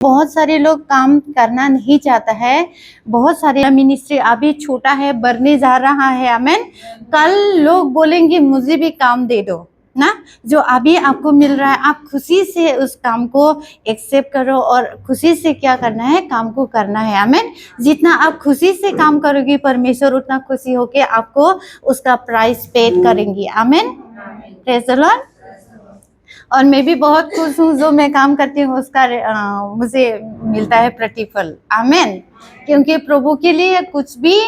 बहुत सारे लोग काम करना नहीं चाहता है। बहुत सारे मिनिस्ट्री अभी छोटा है, बढ़ने जा रहा है। आमेन। कल लोग बोलेंगे मुझे भी काम दे दो ना। जो अभी आपको मिल रहा है आप खुशी से उस काम को एक्सेप्ट करो और खुशी से क्या करना है, काम को करना है। आमेन। जितना आप खुशी से काम करोगे परमेश्वर उतना खुशी होके आपको उसका प्राइस पेड करेंगी। आमेन। Praise the Lord. और मैं भी बहुत खुश हूँ, जो मैं काम करती हूँ उसका मुझे मिलता है प्रतिफल। आमेन। क्योंकि प्रभु के लिए कुछ भी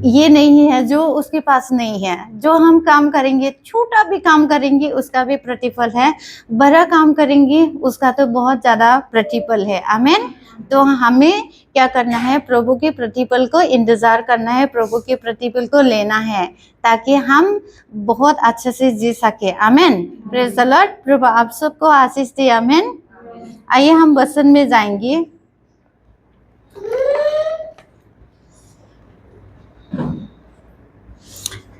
ये नहीं है जो उसके पास नहीं है। जो हम काम करेंगे, छोटा भी काम करेंगे उसका भी प्रतिफल है, बड़ा काम करेंगे उसका तो बहुत ज्यादा प्रतिफल है। आमेन। तो हमें क्या करना है, प्रभु के प्रतिफल को इंतजार करना है, प्रभु के प्रतिफल को लेना है ताकि हम बहुत अच्छे से जी सके। आमेन। Praise the Lord. प्रभु आप सबको आशीष दे। आमेन। आइए हम वचन में जाएंगे।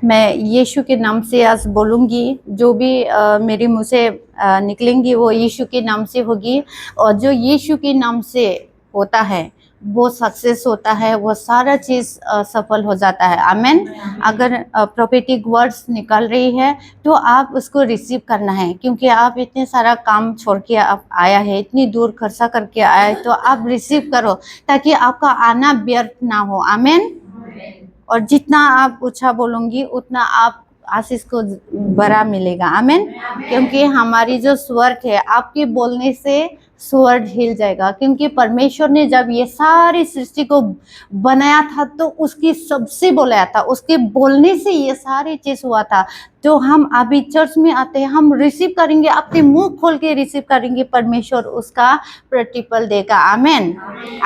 मैं यीशु के नाम से आज बोलूंगी, जो भी मेरे मुंह से निकलेंगी वो यीशु के नाम से होगी। और जो यीशु के नाम से होता है वो सक्सेस होता है, वो सारा चीज सफल हो जाता है। आमेन। अगर प्रोफेटिक वर्ड्स निकल रही है तो आप उसको रिसीव करना है, क्योंकि आप इतने सारा काम छोड़ के आप आया है, इतनी दूर खर्चा करके आया है, तो आप रिसीव करो ताकि आपका आना व्यर्थ ना हो। आमेन। और जितना आप ऊंचा बोलोगी उतना आप आशीष को बड़ा मिलेगा। आमेन। क्योंकि हमारी जो स्वर है, आपके बोलने से स्वर हिल जाएगा। क्योंकि परमेश्वर ने जब ये सारी सृष्टि को बनाया था तो उसकी सबसे बोलाया था, उसके बोलने से ये सारी चीज हुआ था। तो हम अभी चर्च में आते हैं, हम रिसीव करेंगे, अपने मुंह खोल के रिसीव करेंगे, परमेश्वर उसका प्रतिफल देगा। आमेन।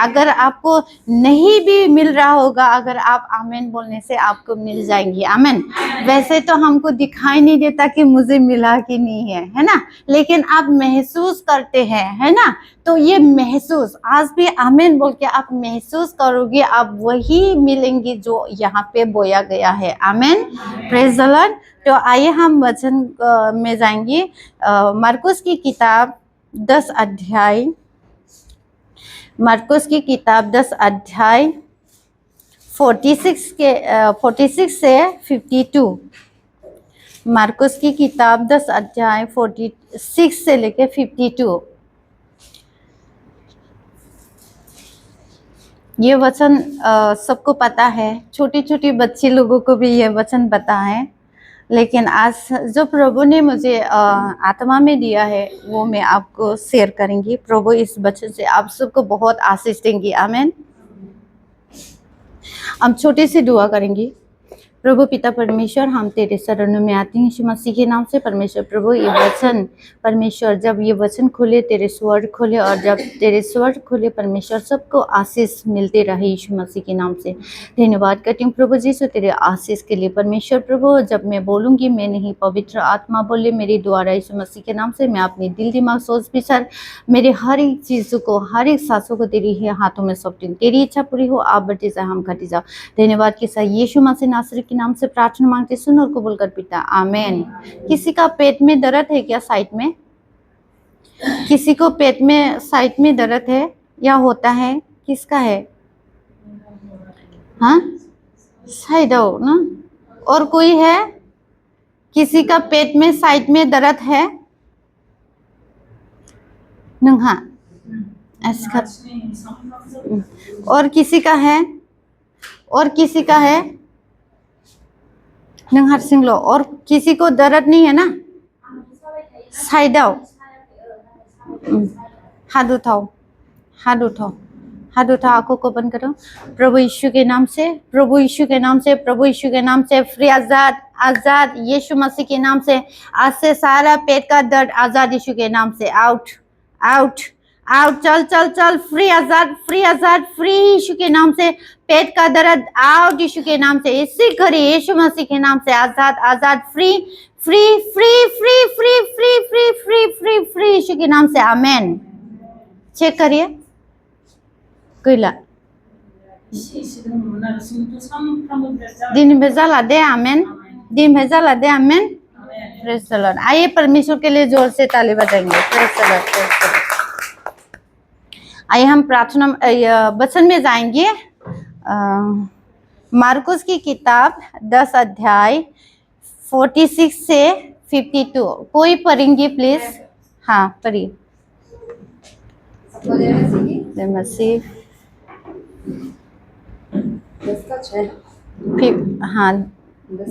अगर आपको नहीं भी मिल रहा होगा, अगर आप आमेन बोलने से आपको मिल जाएंगी। आमेन। वैसे तो हमको दिखाई नहीं देता कि मुझे मिला कि नहीं है ना, लेकिन आप महसूस करते हैं, है ना। तो ये महसूस आज भी आमेन बोल के आप महसूस करोगे, आप वही मिलेंगे जो यहाँ पे बोया गया है। आमेन। Praise the Lord. तो आइए हम वचन में जाएंगे। मरकुस की किताब 10 अध्याय, मरकुस की किताब 10 अध्याय 46 से 52। मरकुस की किताब 10 अध्याय 46 से लेके 52। ये वचन सबको पता है, छोटी छोटी बच्ची लोगों को भी ये वचन पता है, लेकिन आज जो प्रभु ने मुझे आत्मा में दिया है वो मैं आपको शेयर करेंगी। प्रभु इस वचन से आप सबको बहुत आशीष देंगी। आमेन। हम छोटे से दुआ करेंगे। प्रभु पिता परमेश्वर, हम तेरे शरणों में आते हैं यीशु मसीह के नाम से। परमेश्वर प्रभु ये वचन, परमेश्वर जब ये वचन खोले, तेरे स्वर खोले, और जब तेरे स्वर खोले परमेश्वर सबको आशीष मिलते रहे यीशु मसीह के नाम से। धन्यवाद करती हूँ प्रभु जी से तेरे आशीष के लिए। परमेश्वर प्रभु जब मैं बोलूँगी मैं नहीं, पवित्र आत्मा बोले मेरे द्वारा यीशु मसीह के नाम से। मैं अपने दिल दिमाग सोच विचार मेरे हर एक चीज़ों को, हर एक सांसों को तेरी ही हाथों में सौंपती हूँ। तेरी इच्छा पूरी हो, आप बढ़ते जाए हम घटे जाओ। धन्यवाद के साथ यीशु मसीह नासरी के नाम से प्रार्थना मांगते, सुन और कबूल कर पिता। आमेन। किसी का पेट में दर्द है क्या? साइड में किसी को पेट में साइड में दर्द है या होता है? किसका है? हाँ, साइड हो ना। और कोई है किसी का पेट में साइड में दर्द है? नंहा ऐसा। और किसी का है? और किसी का है? नंग हारसिं लो। और किसी को दर्द नहीं है ना? साइडाव हाथ उठाओ, हाथ उठाओ, हाथ उठाओ, आंखों को बंद करो। प्रभु यीशु के नाम से, प्रभु यीशु के नाम से, प्रभु यीशु के नाम से फ्री, आजाद, आजाद यीशु मसीह के नाम से। आज से सारा पेट का दर्द आजाद यीशु के नाम से। Out, out, out. चल चल चल, फ्री, आजाद, फ्री, आजाद, फ्री यीशु के नाम से। पेट का दर्द आउट यीशु के नाम से। इसी घड़ी यीशु मसीह के नाम से आजाद, आजाद, free, free, free, free, free, free, free, free, free, free यीशु के नाम से। आमेन। चेक करिए कोइला दिन भेजा ला दे। आमेन। दिन भेजा ला दे। आमेन। Praise the Lord. आइए परमेश्वर के लिए जोर से ताली बजाएंगे। Praise the Lord, praise the Lord. आइए हम प्रार्थना वचन में जाएंगे। मार्कुस की किताब 10 अध्याय 46 से 52। कोई पढ़ेंगे प्लीज? हाँ पढ़िए। जय मसीह।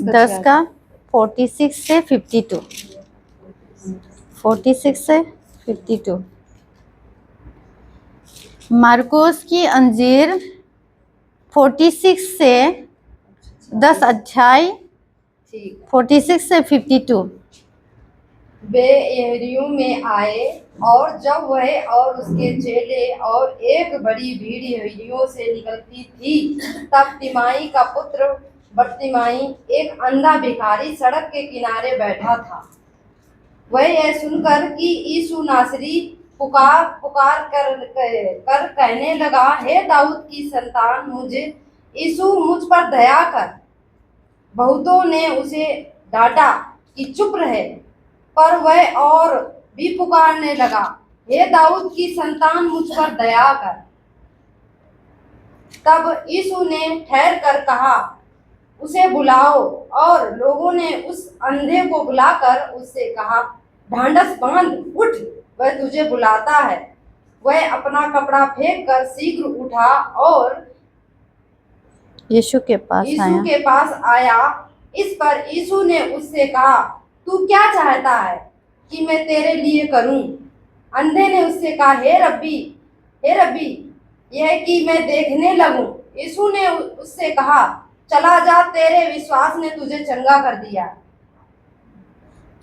10 का 46 से 52। 46 से 52 मार्कोस की अंजीर 46 से 10 अध्याय 46 से 52। वे यरीहो में आए और जब वह और उसके चेले और एक बड़ी भीड़ यरीहो से निकलती थी, तब तिमाई का पुत्र बरतिमाई एक अंधा भिखारी सड़क के किनारे बैठा था। वह यह सुनकर कि यीशु नासरी पुकार पुकार कर कहने लगा, हे दाऊद की संतान, मुझ पर दया कर। बहुतों ने उसे डांटा कि चुप रहे, पर वह और भी पुकारने लगा, हे दाऊद की संतान, मुझ पर दया कर। तब यीशु ने ठहर कर कहा, उसे बुलाओ। और लोगों ने उस अंधे को बुलाकर उससे कहा, ढांढस बांध, उठ, वह तुझे बुलाता है। वह अपना कपड़ा फेंक कर शीघ्र उठा और यीशु के पास आया। इस पर यीशु ने उससे कहा, तू क्या चाहता है कि मैं तेरे लिए करूं? अंधे ने उससे कहा, हे रब्बी, यह कि मैं देखने लगूं। यीशु ने उससे कहा, चला जा, तेरे विश्वास ने तुझे चंगा कर दिया।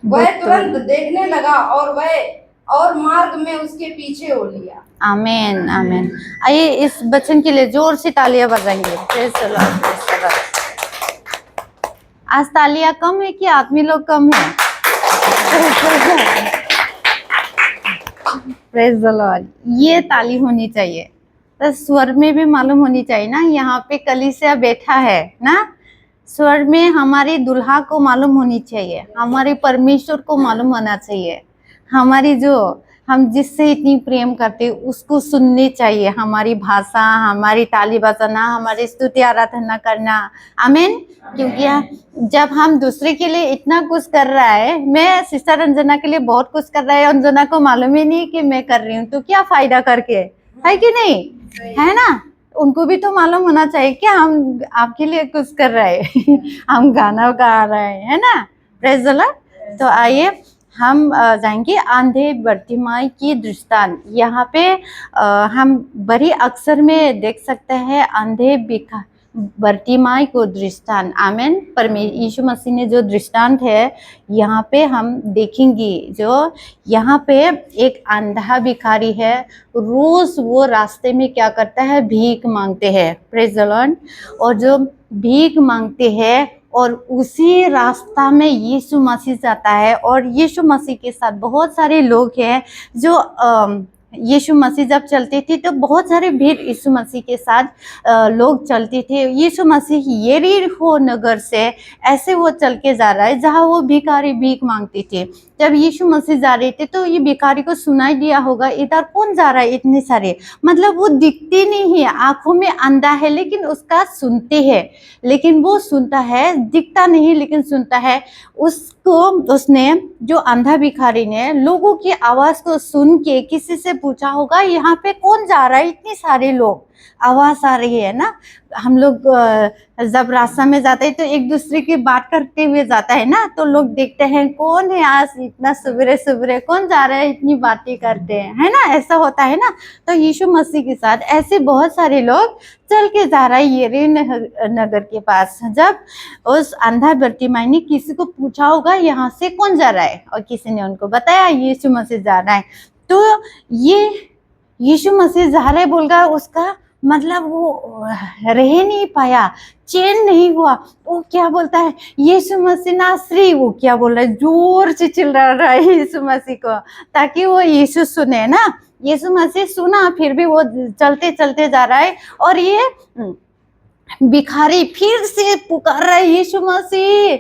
वह तुरंत देखने लगा और मार्ग में उसके पीछे हो लिया। आमीन, आमीन। आइए इस वचन के लिए जोर से तालियां बजाएंगे। Praise the Lord, praise the Lord. आज तालियां कम है कि आदमी लोग कम है? Praise the Lord. ये ताली होनी चाहिए, तो स्वर में भी मालूम होनी चाहिए ना। यहाँ पे कलीसिया बैठा है ना, स्वर में हमारी दुल्हा को मालूम होनी चाहिए, हमारे परमेश्वर को मालूम होना चाहिए। हमारी जो हम जिससे इतनी प्रेम करते उसको सुननी चाहिए। हमारी भाषा, हमारी ताली बजाना, हमारी स्तुति आराधना करना। आमीन। क्योंकि जब हम दूसरे के लिए इतना कुछ कर रहा है, मैं सिस्टर अंजना के लिए बहुत कुछ कर रहा है, अंजना को मालूम ही नहीं कि मैं कर रही हूँ, तो क्या फायदा करके, है कि नहीं? है ना? उनको भी तो मालूम होना चाहिए कि हम आपके लिए कुछ कर रहे हैं। हम गाना गा रहे हैं, है ना? Praise the Lord. तो आइए हम जाएंगे अंधे बरतिमाई की दृष्टांत। यहाँ पे हम बड़ी अक्षर में देख सकते हैं अंधे बरतिमाई को दृष्टांत। आमीन। यीशु मसीह ने जो दृष्टांत है यहाँ पे हम देखेंगे। जो यहाँ पे एक अंधा भिखारी है, रोज वो रास्ते में क्या करता है, भीख मांगते हैं। Praise the Lord. और जो भीख मांगते हैं और उसी रास्ता में यीशु मसीह जाता है, और यीशु मसीह के साथ बहुत सारे लोग हैं। जो यीशु मसीह जब चलते थे तो बहुत सारे भीड़ यीशु मसीह के साथ लोग चलते थे। यीशु मसीह यरीहो नगर से ऐसे वो चल के जा रहा है जहाँ वो भिखारी भीख मांगते थे। जब यीशु मसीह जा रहे थे तो ये भिखारी को सुनाई दिया होगा, इधर कौन जा रहा है इतने सारे। मतलब वो दिखते नहीं है, आंखों में अंधा है, लेकिन उसका सुनते हैं, लेकिन वो सुनता है, दिखता नहीं लेकिन सुनता है। उसने जो अंधा भिखारी ने लोगों की आवाज को सुन के किसी से पूछा होगा, यहाँ पे कौन जा रहा है, इतने सारे लोग, आवाज आ रही है ना। हम लोग जब रास्ता में जाते हैं तो एक दूसरे की बात करते हुए जाता है ना, तो लोग देखते हैं कौन है आज इतना सवेरे सवेरे, कौन जा रहा है, इतनी बातें करते हैं, है ना, ऐसा होता है ना। तो यीशु मसीह के साथ ऐसे बहुत सारे लोग चल के जा रहा है यरीहो नगर के पास। जब उस अंधा बरतिमाई ने किसी को पूछा होगा यहाँ से कौन जा रहा है, और किसी ने उनको बताया यीशु मसीह जा रहा है। तो ये यीशु मसीह जा रहा है बोलकर उसका मतलब वो रह नहीं पाया, चैन नहीं हुआ। वो क्या बोलता है, यीशु मसीह नासरी। वो क्या बोल रहा है, जोर से चिल्ला रहा है यीशु मसीह को, ताकि वो यीशु सुने ना। यीशु मसीह सुना, फिर भी वो चलते चलते जा रहा है। और ये भिखारी फिर से पुकार रहा है यीशु मसीह,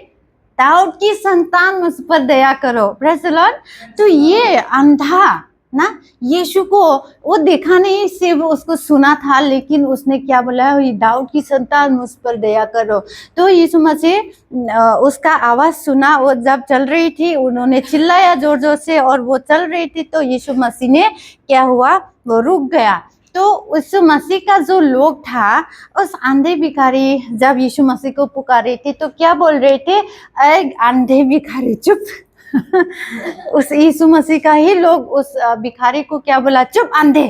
दाऊद की संतान मुझ पर दया करो। Praise the Lord. तो ये अंधा ना यीशु को वो देखा नहीं, सिर्फ उसको सुना था, लेकिन उसने क्या बोला, ये दाऊद की संतान मुझ पर दया करो। तो यीशु मसीह उसका आवाज सुना, वो जब चल रही थी, उन्होंने चिल्लाया जोर जोर से और वो चल रही थी, तो यीशु मसीह ने क्या हुआ, वो रुक गया। तो उस मसीह का जो लोग था, उस अंधे भिखारी जब यीशु मसीह को पुकारे थे तो क्या बोल रहे थे, ऐ अंधे भिखारी चुप। उस यीशु मसीह का ही लोग उस भिखारी को क्या बोला, चुप अंधे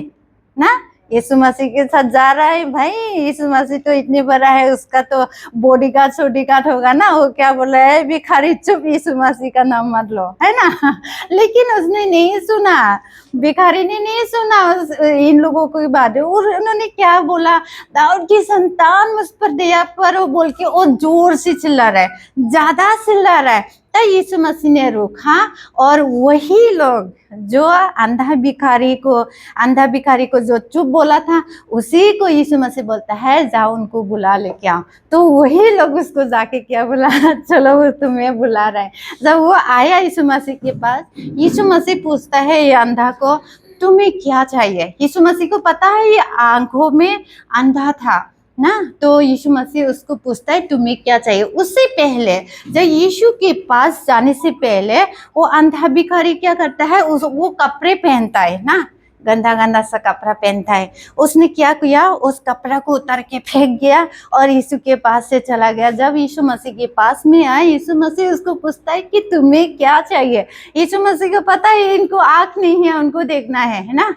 ना। यीशु मसीह के साथ जा रहा है भाई, यीशु मसीह तो इतने बड़ा है, उसका तो बॉडीगार्ड होगा ना, वो क्या बोला है, भिखारी चुप, यीशु मसीह का नाम मत लो, है ना। लेकिन उसने नहीं सुना, भिखारी ने नहीं सुना इन लोगों की बात, और उन्होंने क्या बोला, दाऊद की संतान मुझ पर दया करो बोल के वो जोर से चिल्ला रहा है, ज्यादा चिल्ला रहा है। तो यीशु मसीह ने रोका, और वही लोग जो अंधा भिखारी को जो चुप बोला था, उसी को यीशु मसीह बोलता है, जाओ उनको बुला लेके आओ। तो वही लोग उसको जाके क्या बोला, चलो वो तुम्हें बुला रहा है। जब वो आया यीशु मसीह के पास, यीशु मसीह पूछता है ये अंधा को, तुम्हें क्या चाहिए। यीशु मसीह को पता है ये आंखों में अंधा था ना, तो यीशु मसीह उसको पूछता है तुम्हें क्या चाहिए। उससे पहले, जब यीशु के पास जाने से पहले, वो अंधा भिखारी क्या करता है, वो कपड़े पहनता है ना, गंदा गंदा सा कपड़ा पहनता है। उसने क्या किया, उस कपड़ा को उतार के फेंक गया और यीशु के पास से चला गया। जब यीशु मसीह के पास में आए, यीशु मसीह उसको पूछता है कि तुम्हें क्या चाहिए। यीशु मसीह को पता है इनको आँख नहीं है, उनको देखना है ना।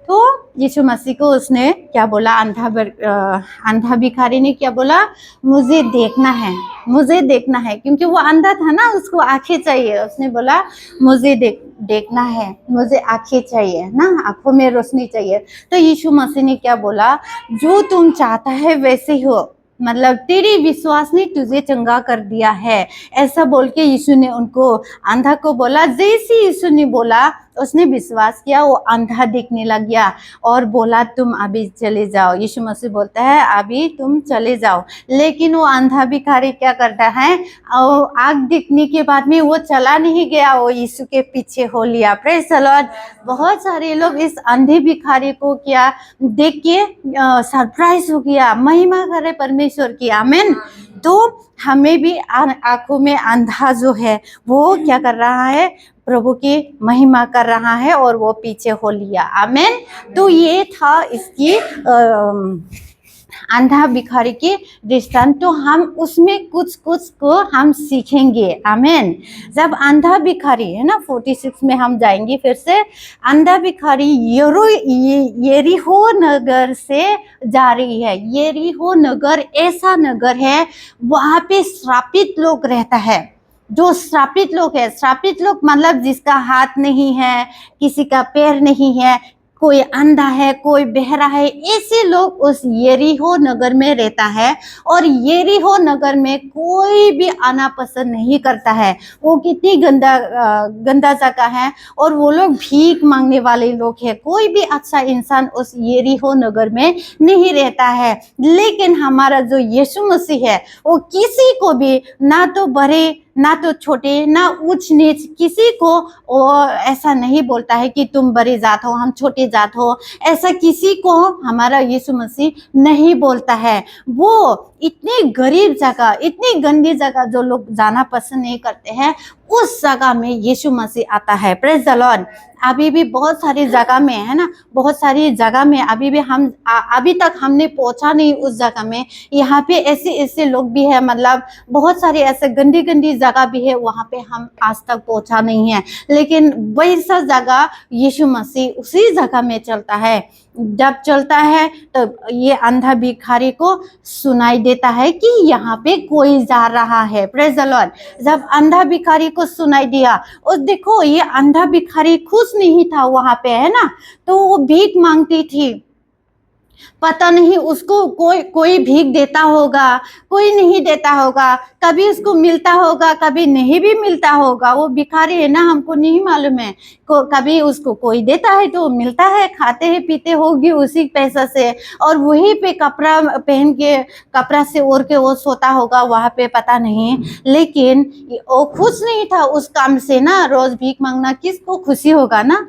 तो यीशु मसीह को उसने क्या बोला, अंधा भिखारी ने क्या बोला, मुझे देखना है, क्योंकि वो अंधा था ना, उसको आंखें चाहिए। उसने बोला मुझे देखना है, मुझे आंखें चाहिए ना, आंखों में रोशनी चाहिए। तो यीशु मसीह ने क्या बोला, जो तुम चाहता है वैसे ही हो, मतलब तेरी विश्वास ने तुझे चंगा कर दिया है, ऐसा बोल के यीशु ने उनको अंधा को बोला। जैसे यीशु ने बोला, उसने विश्वास किया, वो अंधा दिखने लग गया और बोला तुम अभी चले जाओ। यीशु मसीह बोलता है अभी तुम चले जाओ। लेकिन वो अंधा भिखारी क्या करता है, आँख दिखने के बाद में वो चला नहीं गया, वो यीशु के पीछे हो लिया। Praise the Lord. बहुत सारे लोग इस अंधे भिखारी को क्या देख के सरप्राइज हो गया, महिमा करे परमेश्वर की, आमीन। तो हमें भी आंखों में अंधा जो है वो क्या कर रहा है, प्रभु की महिमा कर रहा है और वो पीछे हो लिया, आमीन। तो ये था इसकी अंधा भिखारी की दृष्टांत। तो हम उसमें कुछ को हम सीखेंगे, आमीन। जब अंधा भिखारी है ना, 46 में हम जाएंगे फिर से। अंधा भिखारी यरीहो नगर से जा रही है। यरीहो नगर ऐसा नगर है, वहां पे श्रापित लोग रहता है। जो श्रापित लोग है, श्रापित लोग मतलब जिसका हाथ नहीं है, किसी का पैर नहीं है, कोई अंधा है, कोई बहरा है, ऐसे लोग उस यरीहो नगर में रहता है। और यरीहो नगर में कोई भी आना पसंद नहीं करता है। वो कितनी गंदा जगह है, और वो लोग भीख मांगने वाले लोग हैं। कोई भी अच्छा इंसान उस यरीहो नगर में नहीं रहता है। लेकिन हमारा जो यीशु मसीह है, वो किसी को भी, ना तो बड़े ना तो छोटे, ना ऊंच नीच, किसी को वो ऐसा नहीं बोलता है कि तुम बड़ी जात हो, हम छोटे जात हो, ऐसा किसी को हमारा यीशु मसीह नहीं बोलता है। वो इतनी गरीब जगह, इतनी गंदी जगह जो लोग जाना पसंद नहीं करते हैं, उस जगह में यीशु मसीह आता है। Praise the Lord. अभी भी बहुत सारी जगह में है ना, बहुत सारी जगह में अभी भी हम अभी तक हमने पहुंचा नहीं उस जगह में। यहाँ पे ऐसे लोग भी है, मतलब बहुत सारी ऐसे गंदी जगह भी है, वहाँ पे हम आज तक पहुंचा नहीं है। लेकिन वैसा जगह यीशु मसीह उसी जगह में चलता है। जब चलता है तो ये अंधा भिखारी को सुनाई देता है कि यहाँ पे कोई जा रहा है। Praise the Lord. जब अंधा भिखारी को सुनाई दिया, और देखो ये अंधा भिखारी खुश नहीं था वहां पे, है ना, तो वो भीख मांगती थी। पता नहीं उसको कोई भीख देता होगा, कोई नहीं देता होगा, कभी उसको मिलता होगा, कभी नहीं भी मिलता होगा। वो भिखारी है ना, हमको नहीं मालूम है। कभी उसको कोई देता है तो मिलता है, खाते हैं पीते होगी उसी पैसा से, और वहीं पे कपड़ा पहन के, कपड़ा से ओढ़ के वो सोता होगा वहां पे, पता नहीं। लेकिन वो खुश नहीं था उस काम से ना, रोज भीख मांगना किसको खुशी होगा ना।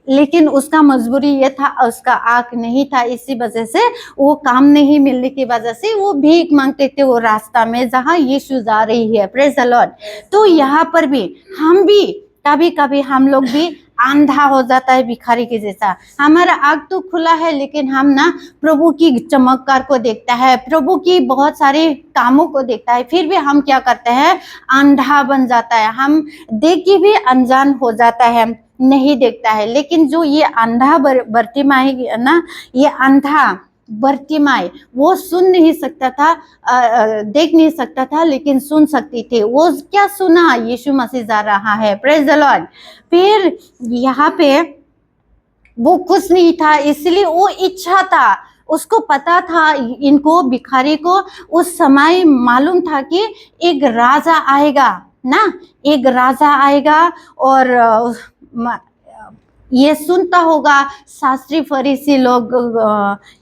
लेकिन उसका मजबूरी ये था, उसका आंख नहीं था, इसी वजह से वो काम नहीं मिलने की वजह से वो भीख मांगते थे वो रास्ता में जहाँ यीशु जा रही है। Praise the Lord. तो यहाँ पर भी हम भी कभी कभी हम लोग भी अंधा हो जाता है भिखारी के जैसा। हमारा आंख तो खुला है लेकिन हम ना प्रभु की चमत्कार को देखता है, प्रभु की बहुत सारे कामों को देखता है, फिर भी हम क्या करते हैं, अंधा बन जाता है। हम देख के भी अनजान हो जाता है, नहीं देखता है। लेकिन जो ये अंधा बर्तिमाई ना, ये अंधा बर्तिमाई, वो सुन नहीं सकता था, देख नहीं सकता था, लेकिन सुन सकती थी। वो क्या सुना, यीशु मसीह जा रहा है। Praise the Lord. फिर यहाँ पे वो खुश नहीं था, इसलिए वो इच्छा था, उसको पता था, इनको भिखारी को उस समय मालूम था कि एक राजा आएगा ना, एक राजा आएगा। और ये सुनता होगा शास्त्री फरीसी लोग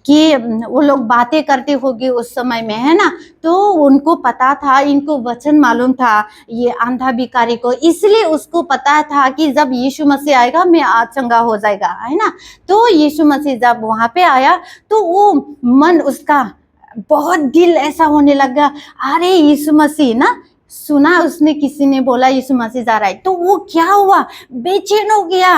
कि वो लोग बातें करते होगी उस समय में, है ना। तो उनको पता था, इनको वचन मालूम था ये अंधा भिखारी को, इसलिए उसको पता था कि जब यीशु मसीह आएगा मैं चंगा हो जाएगा, है ना। तो यीशु मसीह जब वहां पे आया तो वो मन उसका बहुत दिल ऐसा होने लगा, अरे यीशु मसीह ना, सुना उसने किसी ने बोला यीशु मसीह जा रहा है, तो वो क्या हुआ, बेचैन हो गया,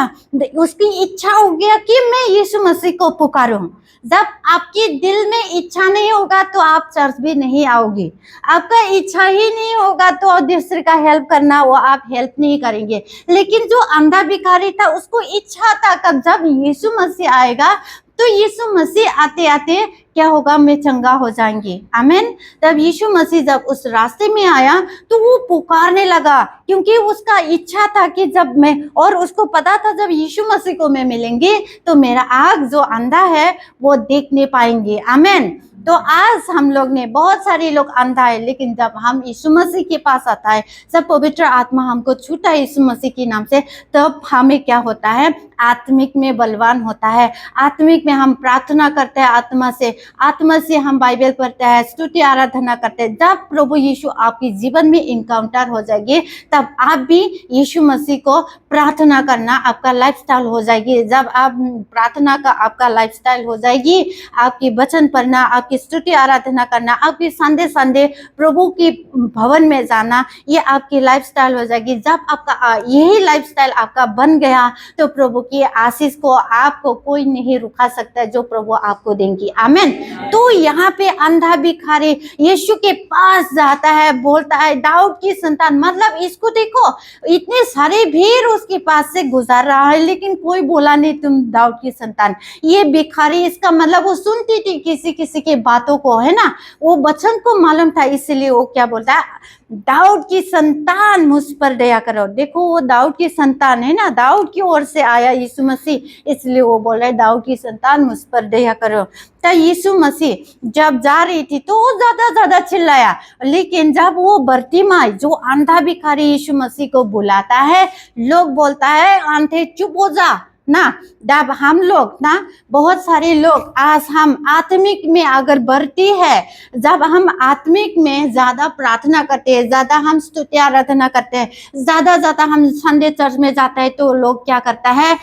उसकी इच्छा हो गया कि मैं यीशु मसीह को पुकारूं। जब आपके दिल में इच्छा नहीं होगा तो आप चर्च भी नहीं आओगे, आपका इच्छा ही नहीं होगा तो दूसरे का हेल्प करना, वो आप हेल्प नहीं करेंगे। लेकिन जो अंधा भिखारी था उसको इच्छा था कब, जब यीशु मसीह आएगा तो यीशु मसीह आते आते क्या होगा, मैं चंगा हो जाएंगे। आमीन। तब यीशु मसीह जब उस रास्ते में आया तो वो पुकारने लगा, क्योंकि उसका इच्छा था कि जब मैं, और उसको पता था जब यीशु मसीह को मैं मिलेंगे तो मेरा आँख जो अंधा है वो देख नहीं पाएंगे। आमीन। तो आज हम लोग ने, बहुत सारे लोग अंधा है, लेकिन जब हम यीशु मसीह के पास आता है, जब पवित्र आत्मा हमको छूटा है यीशु मसीह के नाम से, तब हमें क्या होता है, आत्मिक में बलवान होता है। आत्मिक में हम प्रार्थना करते हैं, आत्मा से हम बाइबल पढ़ते हैं, स्तुति आराधना करते हैं। जब प्रभु यीशु आपके जीवन में इनकाउंटर हो जाएगी तब आप भी यीशु मसीह को प्रार्थना करना आपका लाइफस्टाइल हो जाएगी। जब आप प्रार्थना का आपका लाइफस्टाइल हो जाएगी, आपकी वचन पढ़ना, आपकी स्तुति आराधना करना, आपकी संडे संडे प्रभु की भवन में जाना, ये आपकी लाइफस्टाइल हो जाएगी। जब आपका यही लाइफस्टाइल आपका बन गया तो प्रभु की आशीष को आपको कोई नहीं रुका सकता, जो प्रभु आपको देंगी। आमीन। तो यहाँ पे अंधा भिखारी यीशु के पास जाता है, बोलता है दाऊद की संतान, मतलब इसको देखो, इतने सारे भीड़ उसके पास से गुजर रहा है लेकिन कोई बोला नहीं तुम दाऊद की संतान। ये भिखारी, इसका मतलब वो सुनती थी किसी किसी के बातों को, है ना, वो वचन को मालूम था, इसलिए वो क्या बोलता है, दाऊद की संतान मुझ पर दया करो। देखो वो दाऊद की संतान है ना, दाऊद की ओर से आया यीशु मसीह, इसलिए वो बोल रहा है दाऊद की संतान मुझ पर दया करो। तो यीशु मसीह जब जा रही थी तो वो ज्यादा चिल्लाया, लेकिन जब वो बर्तिमाई जो अंधा भिखारी यीशु मसीह को बुलाता है, लोग बोलता है अंधे चुप हो जा ना। जब हम लोग ना, बहुत सारे लोग आज हम आत्मिक में अगर बढ़ती है, जब हम आत्मिक में ज्यादा प्रार्थना करते हैं, ज्यादा हम स्तुति आराधना करते हैं, ज्यादा हम संडे चर्च में जाते हैं, तो लोग क्या करता है,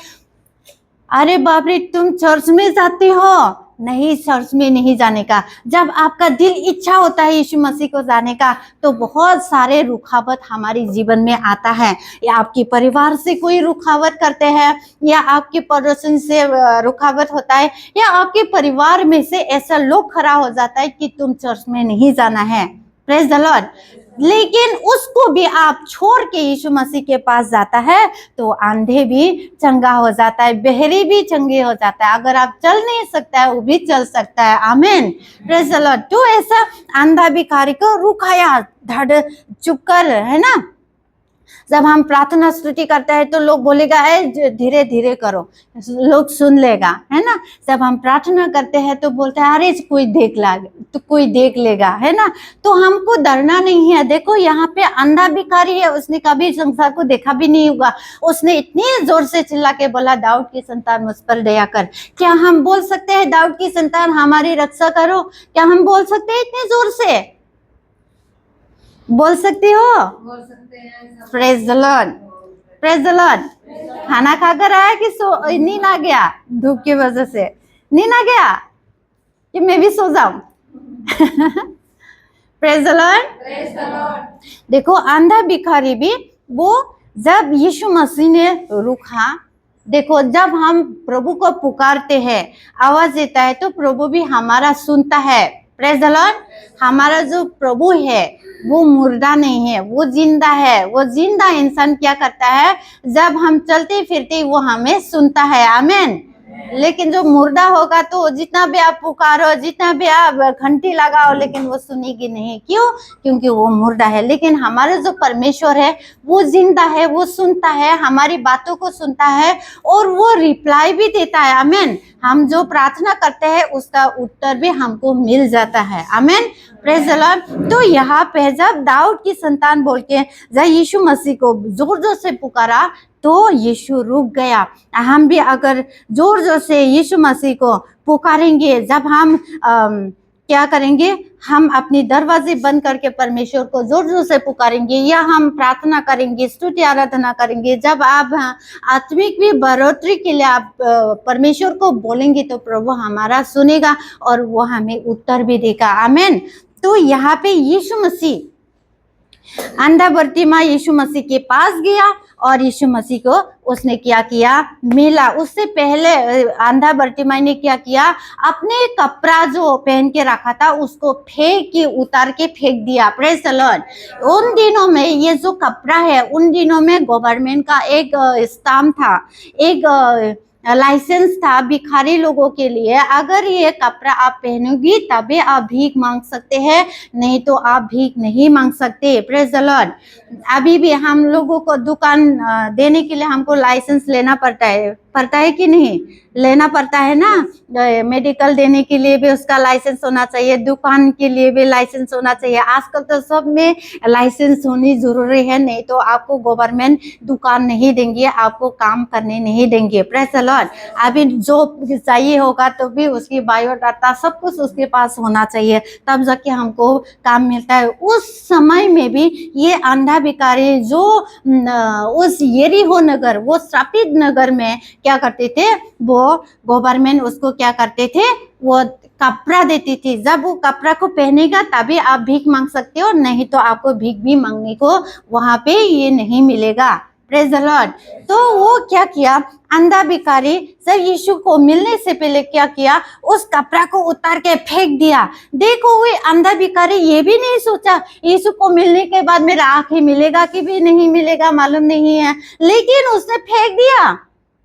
अरे बाप रे तुम चर्च में जाते हो, नहीं चर्च में नहीं जाने का। जब आपका दिल इच्छा होता है यीशु मसीह को जाने का तो बहुत सारे रुकावट हमारे जीवन में आता है, या आपके परिवार से कोई रुकावट करते हैं, या आपके पड़ोसन से रुकावट होता है, या आपके परिवार में से ऐसा लोग खड़ा हो जाता है कि तुम चर्च में नहीं जाना है। Praise the Lord. लेकिन उसको भी आप छोड़ के यीशु मसीह के पास जाता है तो अंधे भी चंगा हो जाता है, बहरी भी चंगे हो जाता है, अगर आप चल नहीं सकता है वो भी चल सकता है। आमीन। Praise the Lord. तो ऐसा अंधा भिखारी को रुकाया, धड़ चुप कर, है ना। जब हम प्रार्थना स्तुति करते हैं तो लोग बोलेगा ए धीरे धीरे करो, लोग सुन लेगा, है ना। जब हम प्रार्थना करते हैं तो बोलते हैं अरे कोई देख लेगा, है ना। तो हमको डरना नहीं है। देखो यहाँ पे अंधा भिखारी है, उसने कभी संसार को देखा भी नहीं होगा, उसने इतने जोर से चिल्ला के बोला दाऊद की संतान मुझ पर दया कर। क्या हम बोल सकते हैं दाऊद की संतान हमारी रक्षा करो? क्या हम बोल सकते हैं इतने जोर से? बोल सकते हो? बोल सकते हैं। Praise the Lord, praise the Lord. खाना खाकर आया कि नींद आ गया? धूप की वजह से नींद आ गया कि मैं भी सो जाऊं? Praise the Lord. देखो अंधा भिखारी भी वो जब यीशु मसीह ने रुका, देखो जब हम प्रभु को पुकारते हैं, आवाज देता है तो प्रभु भी हमारा सुनता है। Praise the Lord. हमारा जो प्रभु है वो मुर्दा नहीं है, वो जिंदा है। वो जिंदा इंसान क्या करता है? जब हम चलते फिरते वो हमें सुनता है। आमीन। लेकिन जो मुर्दा होगा तो जितना भी आप पुकारो, जितना भी आप घंटी लगाओ, लेकिन वो सुनेगी नहीं। क्यों? क्योंकि वो मुर्दा है। लेकिन हमारा जो परमेश्वर है वो जिंदा है, वो सुनता है, हमारी बातों को सुनता है और वो रिप्लाई भी देता है। आमीन। हम जो प्रार्थना करते हैं उसका उत्तर भी हमको मिल जाता है। आमीन। Praise the Lord. तो यहाँ पे जब दाऊद की संतान बोल के जब यीशु मसीह को जोर जोर से पुकारा तो यीशु रुक गया। हम भी अगर जोर जोर से यीशु मसीह को पुकारेंगे, जब हम क्या करेंगे? हम अपनी दरवाजे बंद करके परमेश्वर को जोर जोर से पुकारेंगे या हम प्रार्थना करेंगे, स्तुति आराधना करेंगे, जब आप आत्मिक भी बढ़ोतरी के लिए आप परमेश्वर को बोलेंगे तो प्रभु हमारा सुनेगा और वो हमें उत्तर भी देगा। आमीन। तो यहाँ पे यीशु मसीह अंधा बर्तिमा यीशु मसीह के पास गया और यीशु मसीह को उसने क्या किया? मिला। उससे पहले अंधा बर्तिमाई ने क्या किया? अपने कपड़ा जो पहन के रखा था उसको उतार के फेंक दिया। Praise the Lord. उन दिनों में ये जो कपड़ा है, उन दिनों में गवर्नमेंट का एक स्टाम्प था, एक लाइसेंस था भिखारी लोगों के लिए। अगर ये कपड़ा आप पहनोगी तभी आप भीख मांग सकते हैं, नहीं तो आप भीख नहीं मांग सकते। Praise the Lord. अभी भी हम लोगों को दुकान देने के लिए हमको लाइसेंस लेना पड़ता है कि नहीं? लेना पड़ता है ना। मेडिकल देने के लिए भी उसका लाइसेंस होना चाहिए, दुकान के लिए भी लाइसेंस होना चाहिए। आजकल तो सब में लाइसेंस होनी जरूरी है, नहीं तो आपको गवर्नमेंट दुकान नहीं देंगे, आपको काम करने नहीं देंगे। Praise the Lord. अभी जो चाहिए होगा तो भी उसकी बायोडाटा सब कुछ उसके पास होना चाहिए, तब जाके हमको काम मिलता है। उस समय में भी ये अंधा भिखारी जो उस यरीहो नगर, वो श्रापित नगर में क्या करते थे? वो गवर्नमेंट उसको क्या करते थे? वो कपड़ा देती थी। जब वो कपड़ा को पहनेगा तभी आप भीख मांग सकते हो, नहीं तो आपको भीख भी मांगने को वहां पे ये नहीं मिलेगा। Praise the Lord. तो वो क्या किया? अंधा भिखारी जब यीशु को मिलने से पहले क्या किया? उस कपड़ा को उतार के फेंक दिया। देखो वो अंधा भिखारी ये भी नहीं सोचा यीशु को मिलने के बाद मेरा आंखें मिलेगा कि भी नहीं मिलेगा मालूम नहीं है, लेकिन उसने फेंक दिया।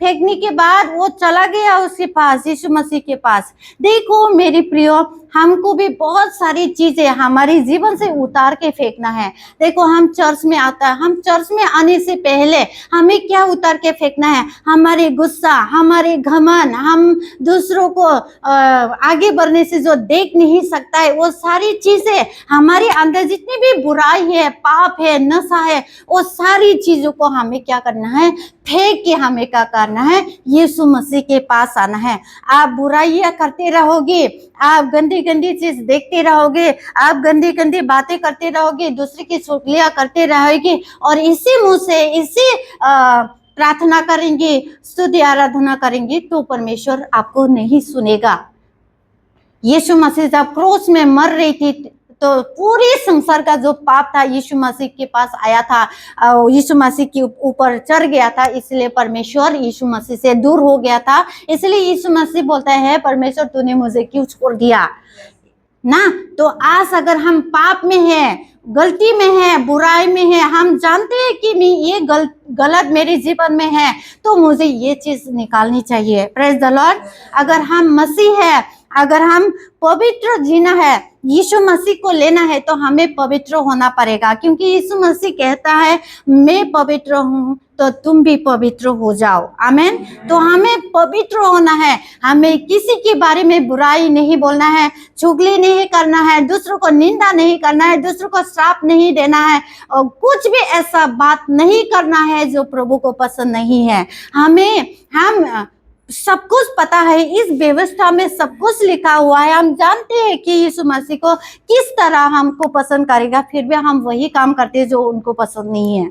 फेंकने के बाद वो चला गया उसके पास, यीशु मसीह के पास। देखो मेरी प्रियो, हमको भी बहुत सारी चीजें हमारे जीवन से उतार के फेंकना है। देखो हम चर्च में आता है, हम चर्च में आने से पहले हमें क्या उतार के फेंकना है? हमारे गुस्सा, हमारे घमंड, हम दूसरों को आगे बढ़ने से जो देख नहीं सकता है, वो सारी चीजें हमारे अंदर जितनी भी बुराई है, पाप है, नशा है, वो सारी चीजों को हमें क्या करना है? फेंक के हमें क्या करना है? यीशु मसीह के पास आना है। आप बुराइयां करते रहोगे, आप गंदी गंदी चीज देखते रहोगे, आप गंदी गंदी बातें करते रहोगे, दूसरे की चुगलियां करते रहोगे और इसी मुंह से इसी प्रार्थना करेंगे, स्तुति आराधना करेंगे तो परमेश्वर आपको नहीं सुनेगा। यीशु मसीह जब क्रूस में मर रही थी तो पूरे संसार का जो पाप था यीशु मसीह के पास आया था, यीशु मसीह के ऊपर चढ़ गया था, इसलिए परमेश्वर यीशु मसीह से दूर हो गया था। इसलिए यीशु मसीह बोलता है, परमेश्वर तूने मुझे क्यों छोड़ दिया ना। तो आज अगर हम पाप में हैं, गलती में है, बुराई में है, हम जानते हैं कि ये गलत मेरे जीवन में है, तो मुझे ये चीज निकालनी चाहिए। Praise the Lord. अगर हम मसीह है, अगर हम पवित्र जीना है, यीशु मसीह को लेना है, तो हमें पवित्र होना पड़ेगा, क्योंकि यीशु मसीह कहता है मैं पवित्र हूँ तो तुम भी पवित्र हो जाओ। आमीन। तो हमें पवित्र होना है, हमें किसी के बारे में बुराई नहीं बोलना है, चुगली नहीं करना है, दूसरों को निंदा नहीं करना है, दूसरों को श्राप नहीं देना है, और कुछ भी ऐसा बात नहीं करना है जो प्रभु को पसंद नहीं है। हम सब कुछ पता है, इस व्यवस्था में सब कुछ लिखा हुआ है। हम जानते हैं कि यीशु मसीह को किस तरह हमको पसंद करेगा, फिर भी हम वही काम करते हैं जो उनको पसंद नहीं है।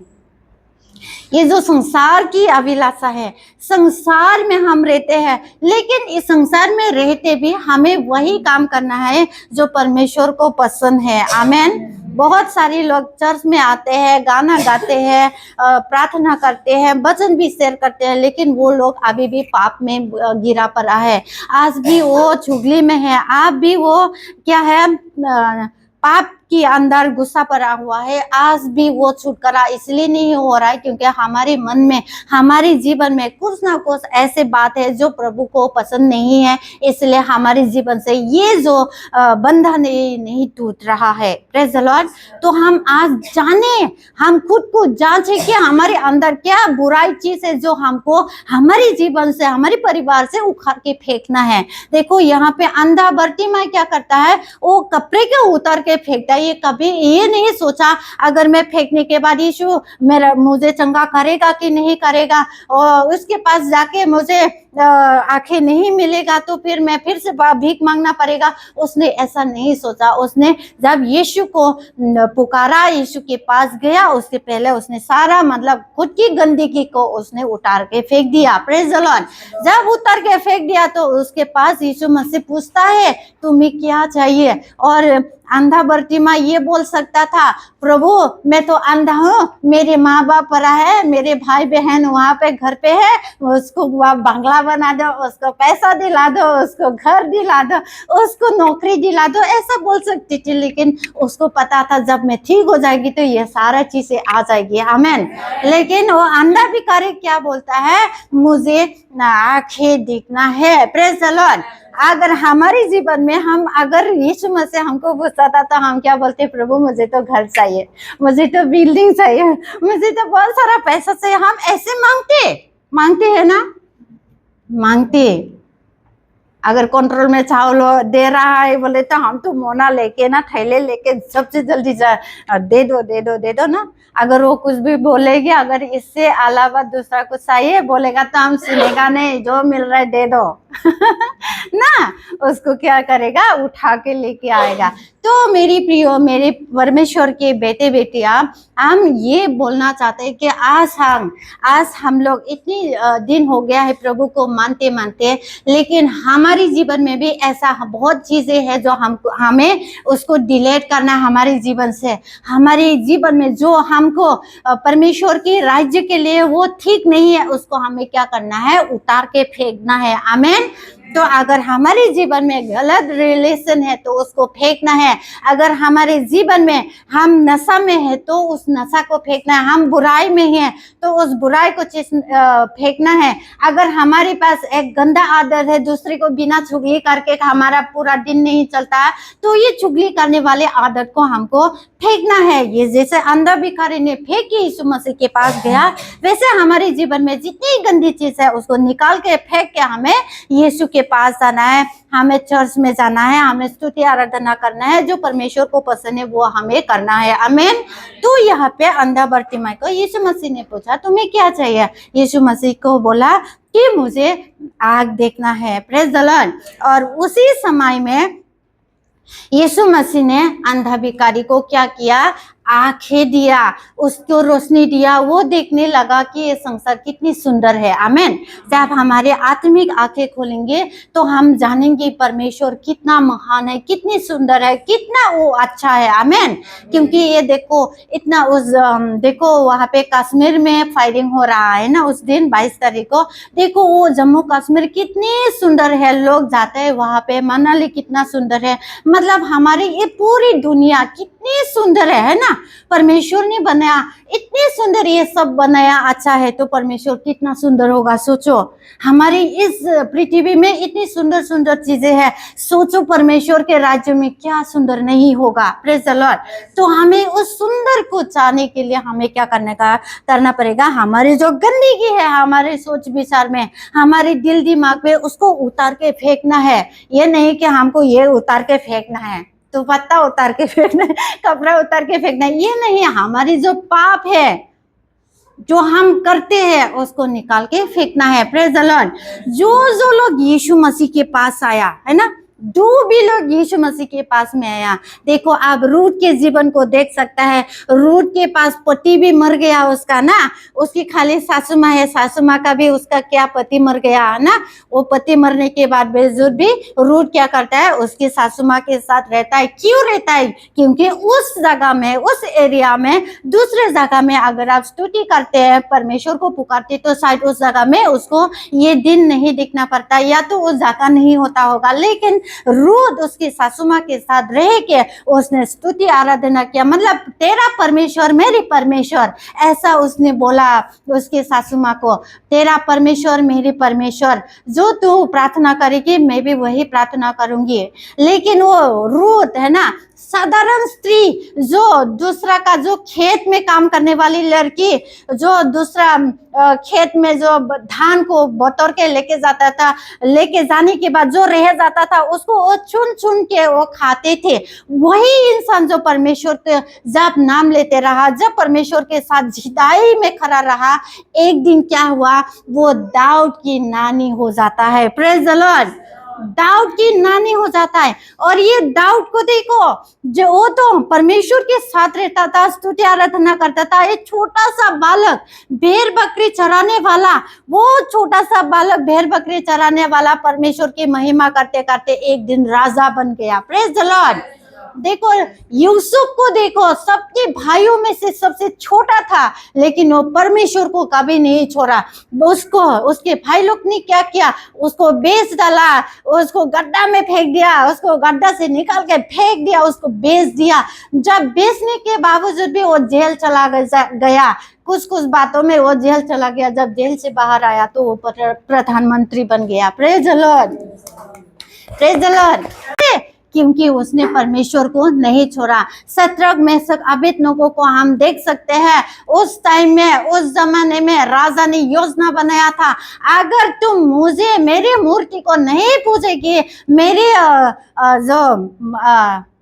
ये जो संसार की अभिलाषा है, संसार में हम रहते हैं, लेकिन इस संसार में रहते भी हमें वही काम करना है जो परमेश्वर को पसंद है। आमीन। बहुत सारे लोग चर्च में आते हैं, गाना गाते हैं, प्रार्थना करते हैं, वचन भी शेयर करते हैं, लेकिन वो लोग अभी भी पाप में गिरा पड़ा है। आज भी वो चुगली में है, आप भी वो क्या है, पाप के अंदर गुस्सा पड़ा हुआ है। आज भी वो छुटकारा इसलिए नहीं हो रहा है क्योंकि हमारे मन में, हमारे जीवन में कुछ ना कुछ ऐसे बात है जो प्रभु को पसंद नहीं है, इसलिए हमारे जीवन से ये जो बंधन नहीं टूट रहा है। Praise the Lord. तो हम आज जाने, हम खुद को जांचे कि हमारे अंदर क्या बुराई चीज है जो हमको हमारे जीवन से, हमारे परिवार से उखाड़ के फेंकना है। देखो यहाँ पे अंधा बर्तिमाई क्या करता है, वो कपड़े के उतार के फेंकता है। ये कभी ये नहीं सोचा अगर मैं फेंकने के बाद यीशु मुझे चंगा करेगा कि नहीं करेगा, और उसके पास जाके मुझे आंखें नहीं मिलेगा तो फिर मैं फिर से भीख मांगना पड़ेगा। उसने ऐसा नहीं सोचा। उसने जब यीशु को पुकारा, यीशु के पास गया, उसके पहले उसने सारा मतलब खुद की गंदगी को उसने उतार के फेंक दिया। Praise the Lord. जब उतार के फेंक दिया तो उसके पास यीशु मसीह पूछता है तुम्हें क्या चाहिए, और अंधा बर्तिमा ये बोल सकता था, प्रभु मैं तो अंधा हूँ, मेरे माँ बाप पड़ा है, मेरे भाई बहन वहाँ पे घर पे है, उसको बंगला बना दो, उसको पैसा दिला दो, उसको घर दिला दो, उसको नौकरी दिला दो, ऐसा बोल सकती थी। लेकिन उसको पता था जब मैं ठीक हो जाएगी तो ये सारा चीजें आ जाएगी। आमीन। लेकिन वो अंधा भिखारी क्या बोलता है, मुझे आंखें दिखना है। Praise the Lord. अगर हमारे जीवन में हम अगर यीशु मसीह हमको पूछता था तो हम क्या बोलते, प्रभु मुझे तो घर चाहिए, मुझे तो बिल्डिंग चाहिए, मुझे तो बहुत सारा पैसा चाहिए। हम ऐसे मांगते हैं ना, मांगते। अगर कंट्रोल में चावल दे रहा है बोले तो हम तो मोना लेके ना, थैले लेके सबसे जल्दी दे दो ना। अगर वो कुछ भी बोलेगी, अगर इससे अलावा दूसरा कुछ चाहिए बोलेगा तो हम सुनेगा नहीं, जो मिल रहा है दे दो ना। उसको क्या करेगा, उठा के लेके आएगा। तो मेरी प्रियो, मेरे परमेश्वर के बेटे बेटियां, हम ये बोलना चाहते हैं कि आज हम लोग इतनी दिन हो गया है प्रभु को मानते, लेकिन हमारे जीवन में भी ऐसा बहुत चीजें हैं जो हमें उसको डिलीट करना है हमारे जीवन से। हमारे जीवन में जो हमको परमेश्वर के राज्य के लिए वो ठीक नहीं है, उसको हमें क्या करना है, उतार के फेंकना है। आमीन। तो अगर हमारे जीवन में गलत रिलेशन है तो उसको फेंकना है। अगर हमारे जीवन में हम नशा में है तो उस नशा को फेंकना है। हम बुराई में हैं तो उस बुराई को फेंकना है। अगर हमारे पास एक गंदा आदत है, दूसरे को बिना चुगली करके हमारा पूरा दिन नहीं चलता है, तो ये चुगली करने वाले आदत को हमको फेंकना है। ये जैसे अंधा भिखारी ने फेंक के यीशु मसीह के पास गया, वैसे हमारे जीवन में जितनी गंदी चीज है उसको निकाल के फेंक के हमें यीशु के पास जाना है, हमें चर्च में जाना है, हमें स्तुति आराधना करना है, जो परमेश्वर को पसंद है वो हमें करना है। आमीन। तो यहाँ पे अंधा बर्तिमाई को यीशु मसीह ने पूछा तुम्हें क्या चाहिए। यीशु मसीह को बोला कि मुझे आग देखना है। Praise the Lord. और उसी समय में यीशु मसीह ने अंधा भिखारी को क्या किया, आंखें दिया, उसको रोशनी दिया। वो देखने लगा कि ये संसार कितनी सुंदर है। आमीन। जब हमारे आत्मिक आंखें खोलेंगे तो हम जानेंगे परमेश्वर कितना महान है, कितनी सुंदर है, कितना वो अच्छा है। आमीन। क्योंकि ये देखो इतना देखो वहाँ पे कश्मीर में फायरिंग हो रहा है ना, उस दिन 22 तारीख को। देखो वो जम्मू कश्मीर कितनी सुंदर है, लोग जाते हैं वहाँ पे। मनाली कितना सुंदर है। मतलब हमारी ये पूरी दुनिया कितनी सुंदर है ना। परमेश्वर ने बनाया, इतनी सुंदर ये सब बनाया, अच्छा है तो परमेश्वर कितना सुंदर होगा। सोचो हमारी इस पृथ्वी में इतनी सुंदर सुंदर चीजें हैं, सोचो परमेश्वर के राज्य में क्या सुंदर नहीं होगा। Praise the Lord. तो हमें उस सुंदर को चाहने के लिए हमें क्या करना पड़ेगा, हमारी जो गंदगी है हमारे सोच विचार में, हमारे दिल दिमाग में, उसको उतार के फेंकना है। ये नहीं कि हमको ये उतार के फेंकना है तो पत्ता उतार के फेंकना है, कपड़ा उतार के फेंकना है, ये नहीं। हमारी जो पाप है जो हम करते हैं उसको निकाल के फेंकना है। Praise the Lord. जो लोग यीशु मसीह के पास आया है ना, जो भी लोग यीशु मसीह के पास में आया, देखो आप रूथ के जीवन को देख सकता है। रूथ के पास पति भी मर गया उसका ना, उसकी खाली सासू माँ है, सासू माँ का भी उसका क्या पति मर गया है ना। वो पति मरने के बाद बेजुद भी रूथ क्या करता है, उसकी सासू माँ के साथ रहता है। क्यों रहता है? क्योंकि उस जगह में, उस एरिया में, दूसरे जगह में अगर आप स्तुति करते हैं, परमेश्वर को पुकारते, तो शायद उस जगह में उसको ये दिन नहीं दिखना पड़ता, या तो उस जगह नहीं होता होगा। लेकिन रूथ उसकी सासू माँ के साथ रह के उसने स्तुति आराधना किया, मतलब तेरा परमेश्वर मेरी परमेश्वर, ऐसा उसने बोला उसकी सासू माँ को, तेरा परमेश्वर मेरी परमेश्वर, जो तू प्रार्थना करेगी मैं भी वही प्रार्थना करूंगी। लेकिन वो रूथ है ना, साधारण स्त्री, जो दूसरा का, जो खेत में काम करने वाली लड़की, जो दूसरा खेत में जो धान को बटोर के लेके जाता था, लेके जाने के बाद जो रह जाता था उसको वो चुन चुन के वो खाते थे। वही इंसान जो परमेश्वर के जब नाम लेते रहा, जब परमेश्वर के साथ जिदाई में खड़ा रहा, एक दिन क्या हुआ, वो दाऊद की नानी हो जाता है। Praise the Lord. दाऊद की नानी हो जाता है। और ये दाऊद को देखो, जो वो तो परमेश्वर के साथ रहता था, स्तुति आराधना करता था। एक छोटा सा बालक भेड़ बकरी चराने वाला, वो छोटा सा बालक भेड़ बकरी चराने वाला परमेश्वर की महिमा करते करते एक दिन राजा बन गया। Praise the Lord. देखो यूसुफ को देखो, सबके भाइयों में से सबसे छोटा था, लेकिन वो परमेश्वर को कभी नहीं छोड़ा। उसको उसके भाई लोग ने क्या किया, उसको बेच डाला, उसको गड्ढा में फेंक दिया, उसको गड्ढा से निकाल के फेंक दिया, उसको बेच दिया। जब बेचने के बावजूद भी वो जेल चला गया, कुछ कुछ बातों में वो जेल चला गया। जब जेल से बाहर आया तो वो प्रधानमंत्री बन गया। Praise the Lord. Praise the Lord. क्योंकि उसने परमेश्वर को नहीं छोड़ा। शद्रक मेशक अबेदनगो को हम देख सकते हैं, उस टाइम में, उस जमाने में राजा ने योजना बनाया था, अगर तुम मुझे, मेरी मूर्ति को नहीं पूजेगी, मेरे जो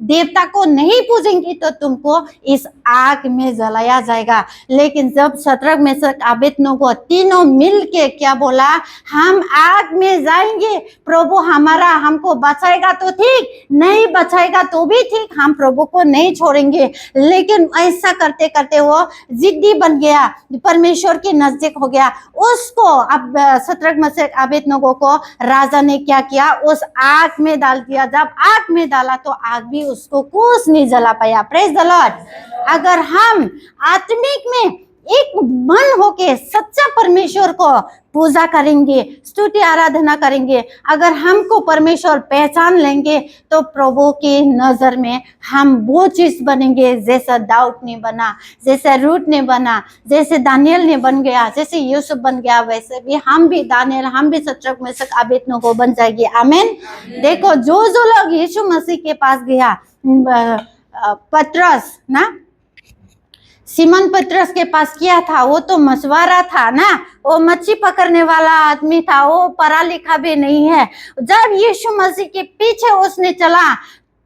देवता को नहीं पूजेंगी, तो तुमको इस आग में जलाया जाएगा। लेकिन जब शद्रक मेशक अबेदनगो तीनों मिल के क्या बोला, हम आग में जाएंगे, प्रभु हमारा हमको बचाएगा तो ठीक, नहीं बचाएगा तो भी ठीक, हम प्रभु को नहीं छोड़ेंगे। लेकिन ऐसा करते करते वो जिद्दी बन गया, परमेश्वर के नजदीक हो गया। उसको अब शद्रक मेशक अबेदनगो को राजा ने क्या किया, उस आग में डाल दिया। जब आग में डाला तो आग भी उसको कुछ नहीं जला पाया। Praise the Lord. अगर हम आत्मिक में एक मन होके सच्चा परमेश्वर को पूजा करेंगे, स्तुति आराधना करेंगे, अगर हमको परमेश्वर पहचान लेंगे, तो प्रभु की नजर में हम वो चीज बनेंगे जैसा दाऊद ने बना, जैसे रूथ ने बना, जैसे दानियल ने बन गया, जैसे यूसुफ बन गया, वैसे भी हम भी दानियल, हम भी शद्रक मेशक अबेदनगो बन जाएंगे। आमीन। देखो जो लोग यीशु मसीह के पास गया, पतरस ना, सिमन पतरस के पास किया था, वो तो मछुआरा था ना, वो मच्छी पकड़ने वाला आदमी था, वो पढ़ा लिखा भी नहीं है। जब यीशु मसीह के पीछे उसने चला,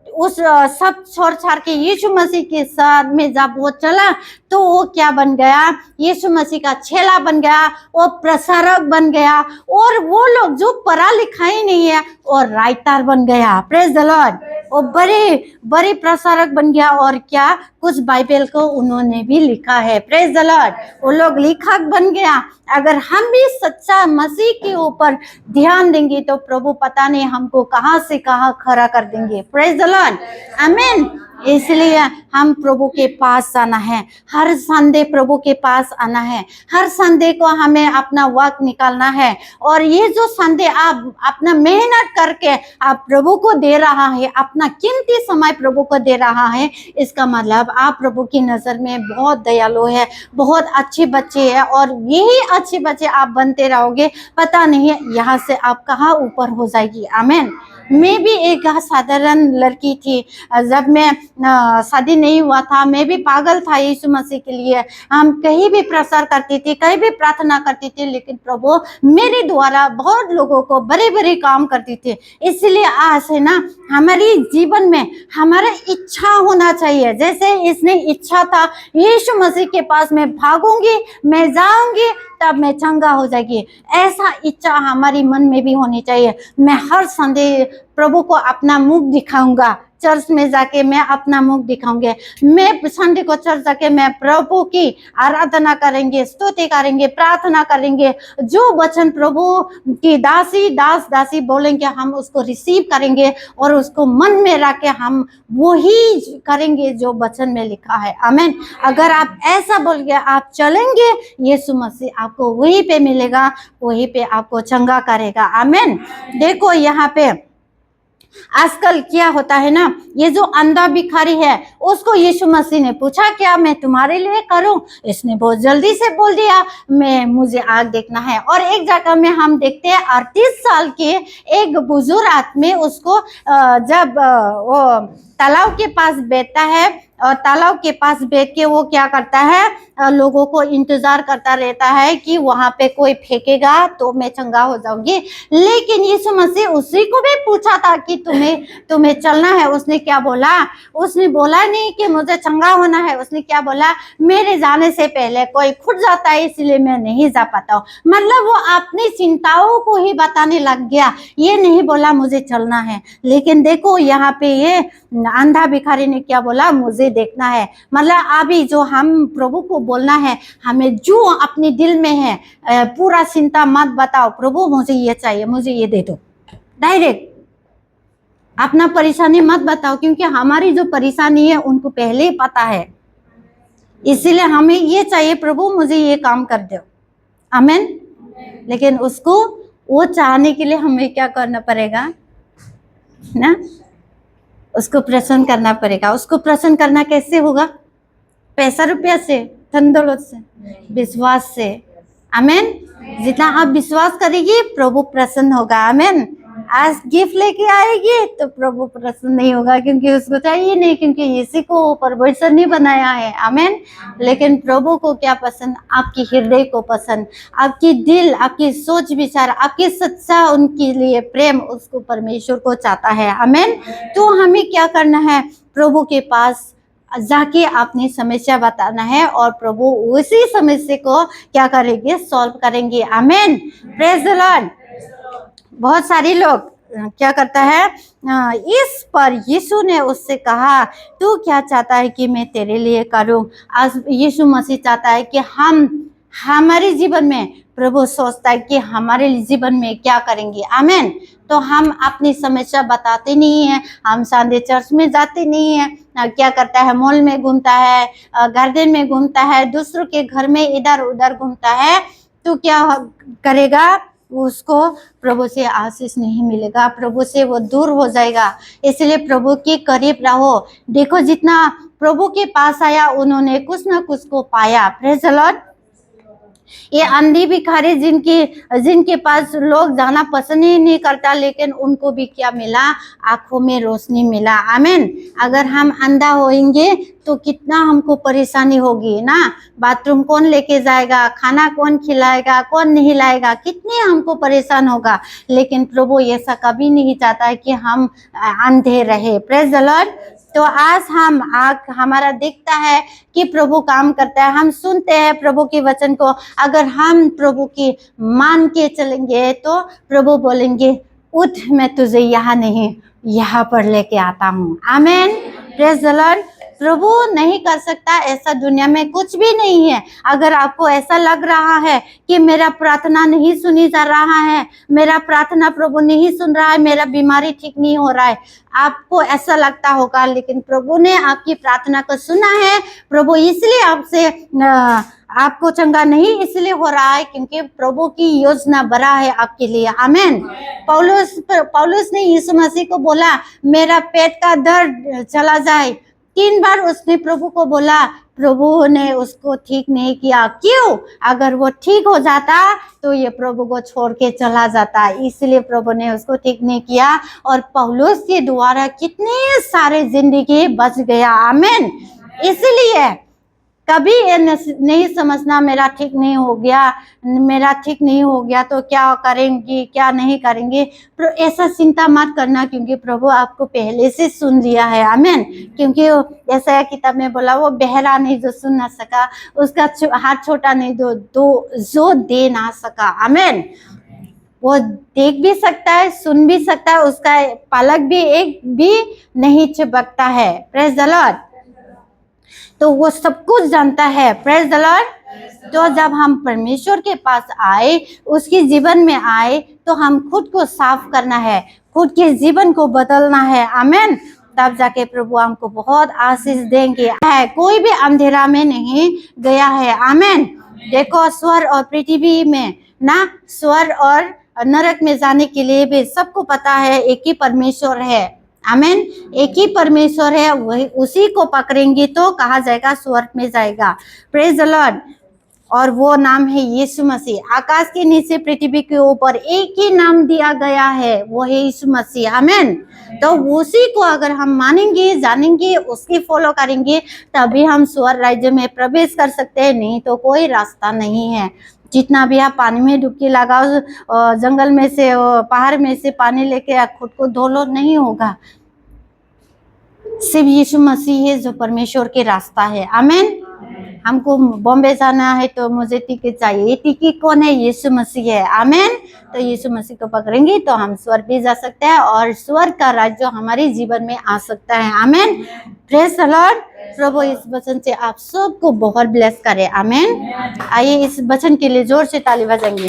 उस सब छोड़ छाड़ के यीशु मसीह के साथ में जब वो चला, तो वो क्या बन गया, यीशु मसीह का चेला बन गया, वो प्रसारक बन गया। और वो लोग जो पढ़ा लिखा ही नहीं है, और राइटर बन गया। Praise the Lord. वो बड़े प्रसारक बन गया। और क्या, कुछ बाइबल को उन्होंने भी लिखा है। Praise the Lord. वो लोग लेखक बन गया। अगर हम भी सच्चा मसीह के ऊपर ध्यान देंगे, तो प्रभु पता नहीं हमको कहां से कहां खड़ा कर देंगे। Praise the Lord. आमीन। इसलिए हम प्रभु के पास आना है, हर संडे प्रभु के पास आना है, हर संडे को हमें अपना वक्त निकालना है। और ये जो संडे आप अपना मेहनत करके आप प्रभु को दे रहा है, अपना कीमती समय प्रभु को दे रहा है, इसका मतलब आप प्रभु की नजर में बहुत दयालु है, बहुत अच्छे बच्चे है। और यही अच्छे बच्चे आप बनते रहोगे, पता नहीं यहाँ से आप कहाँ ऊपर हो जाएगी। आमीन। मैं भी एक साधारण लड़की थी, जब मैं शादी नहीं हुआ था, मैं भी पागल था यीशु मसीह के लिए। हम कहीं भी प्रचार करती थी, कहीं भी प्रार्थना करती थी, लेकिन प्रभु मेरे द्वारा बहुत लोगों को बड़े बड़े काम करती थी। इसलिए आज है ना, हमारी जीवन में हमारा इच्छा होना चाहिए, जैसे इसने इच्छा था यीशु मसीह के पास मैं भागूंगी, मैं जाऊंगी, तब मैं चंगा हो जाएगी। ऐसा इच्छा हमारी मन में भी होनी चाहिए। मैं हर संडे प्रभु को अपना मुख दिखाऊंगा, चर्च में जाके मैं अपना मुख दिखाऊंगे। मैं संडे को चर्च जाके मैं प्रभु की आराधना करेंगे, स्तुति करेंगे, प्रार्थना करेंगे। जो वचन प्रभु की दासी बोलेंगे, हम उसको रिसीव करेंगे और उसको मन में रख के हम वही करेंगे जो वचन में लिखा है। आमीन। अगर आप ऐसा बोल के आप चलेंगे, यीशु मसीह आपको वहीं पे मिलेगा, वहीं पे आपको चंगा करेगा। आमीन। देखो यहाँ पे आजकल क्या होता है ना, ये जो अंधा भिखारी है उसको यीशु मसीह ने पूछा क्या मैं तुम्हारे लिए करूं? इसने बहुत जल्दी से बोल दिया मुझे आग देखना है। और एक जगह में हम देखते हैं 38 साल के एक बुजुर्ग आदमी उसको जब वो तालाब के पास बैठता है, और तालाब के पास बैठ के वो क्या करता है, लोगों को इंतजार करता रहता है कि वहां पे कोई फेंकेगा तो मैं चंगा हो जाऊंगी। लेकिन यीशु मसीह उसी को भी पूछा था कि तुम्हें चलना है। उसने क्या बोला? उसने बोला नहीं कि मुझे चंगा होना है, उसने क्या बोला, मेरे जाने से पहले कोई खुद जाता है इसलिए मैं नहीं जा पाता हूँ। मतलब वो अपनी चिंताओं को ही बताने लग गया, ये नहीं बोला मुझे चलना है। लेकिन देखो यहाँ पे ये अंधा भिखारी ने क्या बोला, मुझे देखना है। मतलब अभी जो हम प्रभु को बोलना है, हमें जो अपने दिल में है, पूरा चिंता मत बताओ, प्रभु मुझे ये चाहिए, मुझे ये दे दो। डायरेक्ट अपना परेशानी मत बताओ, क्योंकि हमारी जो परेशानी है उनको पहले ही पता है। इसीलिए हमें ये चाहिए, प्रभु मुझे ये काम कर दो। आमीन। लेकिन उसको वो चाहने के लिए हमें क्या करना पड़ेगा ना, उसको प्रसन्न करना पड़ेगा। उसको प्रसन्न करना कैसे होगा? पैसा रुपया से, धन दौलत से, विश्वास से। आमीन। जितना आप विश्वास करेंगे प्रभु प्रसन्न होगा। आमीन। आज गिफ्ट लेके आएगी तो प्रभु प्रसन्न नहीं होगा, क्योंकि उसको चाहिए नहीं, क्योंकि इसी को परमेश्वर नहीं बनाया है। आमीन। लेकिन प्रभु को क्या पसंद? आपकी हृदय को पसंद, आपकी दिल, आपकी सोच विचार, आपकी सच्चा उनके लिए प्रेम, उसको परमेश्वर को चाहता है। आमीन। तो हमें क्या करना है? प्रभु के पास जाके अपनी समस्या बताना है, और प्रभु उसी समस्या को क्या करेंगे? सॉल्व करेंगे। आमीन। Praise the Lord. बहुत सारे लोग क्या करता है, इस पर यीशु ने उससे कहा तू क्या चाहता है कि मैं तेरे लिए करूं? आज यीशु मसीह चाहता है कि हम हमारे जीवन में, प्रभु सोचता है कि हमारे जीवन में क्या करेंगे। आमीन। तो हम अपनी समस्या बताते नहीं है, हम संडे चर्च में जाते नहीं है, क्या करता है, मॉल में घूमता है, गार्डन में घूमता है, दूसरों के घर में इधर उधर घूमता है, तो क्या करेगा? उसको प्रभु से आशीष नहीं मिलेगा, प्रभु से वो दूर हो जाएगा। इसलिए प्रभु के करीब रहो। देखो जितना प्रभु के पास आया उन्होंने कुछ ना कुछ को पाया। Praise the Lord. ये अंधी भिखारी जिनके पास लोग जाना पसंद ही नहीं करता, लेकिन उनको भी क्या मिला? आंखों में रोशनी मिला। आमीन। अगर हम अंधा होंगे तो कितना हमको परेशानी होगी ना, बाथरूम कौन लेके जाएगा, खाना कौन खिलाएगा, कौन नहीं लाएगा, कितनी हमको परेशान होगा। लेकिन प्रभु ऐसा कभी नहीं चाहता है कि हम अंधे रहे। Praise the Lord. तो आज हम हमारा दिखता है कि प्रभु काम करता है, हम सुनते हैं प्रभु के वचन को। अगर हम प्रभु की मान के चलेंगे तो प्रभु बोलेंगे उठ, मैं तुझे यहाँ नहीं यहाँ पर लेके आता हूँ। आमीन। Praise the Lord. प्रभु नहीं कर सकता ऐसा दुनिया में कुछ भी नहीं है। अगर आपको ऐसा लग रहा है कि मेरा प्रार्थना नहीं सुनी जा रहा है, मेरा प्रार्थना प्रभु नहीं सुन रहा है, मेरा बीमारी ठीक नहीं हो रहा है, आपको ऐसा लगता होगा, लेकिन प्रभु ने आपकी प्रार्थना को सुना है। प्रभु इसलिए आपसे आपको चंगा नहीं इसलिए हो रहा है क्योंकि प्रभु की योजना बड़ा है आपके लिए। आमेन। पौलुस ने यीशु मसीह को बोला मेरा पेट का दर्द चला जाए, 3 बार उसने प्रभु को बोला, प्रभु ने उसको ठीक नहीं किया। क्यों? अगर वो ठीक हो जाता तो ये प्रभु को छोड़ के चला जाता, इसलिए प्रभु ने उसको ठीक नहीं किया और पौलुस के द्वारा कितने सारे जिंदगी बच गया। आमेन। इसलिए कभी ये नहीं समझना मेरा ठीक नहीं हो गया तो क्या करेंगे क्या नहीं करेंगे, ऐसा चिंता मत करना क्योंकि प्रभु आपको पहले से सुन लिया है। आमेन। क्योंकि ऐसा किताब में बोला वो बहरा नहीं जो सुन ना सका, उसका हाथ छोटा नहीं जो दे ना सका। आमेन। वो देख भी सकता है, सुन भी सकता है, उसका पलक भी एक भी नहीं चिपकता है। Praise the Lord. तो वो सब कुछ जानता है। Praise the Lord. तो जब हम परमेश्वर के पास आए, उसके जीवन में आए, तो हम खुद को साफ करना है, खुद के जीवन को बदलना है। आमेन। तब जाके प्रभु हमको बहुत आशीष देंगे। कोई भी अंधेरा में नहीं गया है। आमेन। देखो स्वर्ग और पृथ्वी में ना, स्वर्ग और नरक में जाने के लिए भी सबको पता है एक ही परमेश्वर है। आमेन। एक ही परमेश्वर है, वही उसी को पकड़ेंगे तो कहा जाएगा स्वर्ग में जाएगा। Praise the Lord. और वो नाम है यीशु मसीह। आकाश के नीचे पृथ्वी के ऊपर एक ही नाम दिया गया है, वो है यीशु मसीह। आमेन। तो उसी को अगर हम मानेंगे, जानेंगे, उसकी फॉलो करेंगे, तभी हम स्वर्ग राज्य में प्रवेश कर सकते हैं, नहीं तो कोई रास्ता नहीं है। जितना भी आप पानी में डुबकी लगाओ, जंगल में से पहाड़ में से पानी लेके खुद को धो लो, नहीं होगा। सिर्फ यीशु मसीह है जो परमेश्वर के रास्ता है। आमेन। हमको बॉम्बे जाना है तो मुझे टिकट चाहिए, ये टिकट कौन है? यीशु मसीह है। आमेन। तो यीशु मसीह को पकड़ेंगे तो हम स्वर्ग भी जा सकते हैं और स्वर्ग का राज्य हमारे जीवन में आ सकता है। आमेन। Praise the Lord. प्रभु इस वचन से आप सबको बहुत ब्लेस करे। आमेन। आइए इस वचन के लिए जोर से ताली बजाएंगे।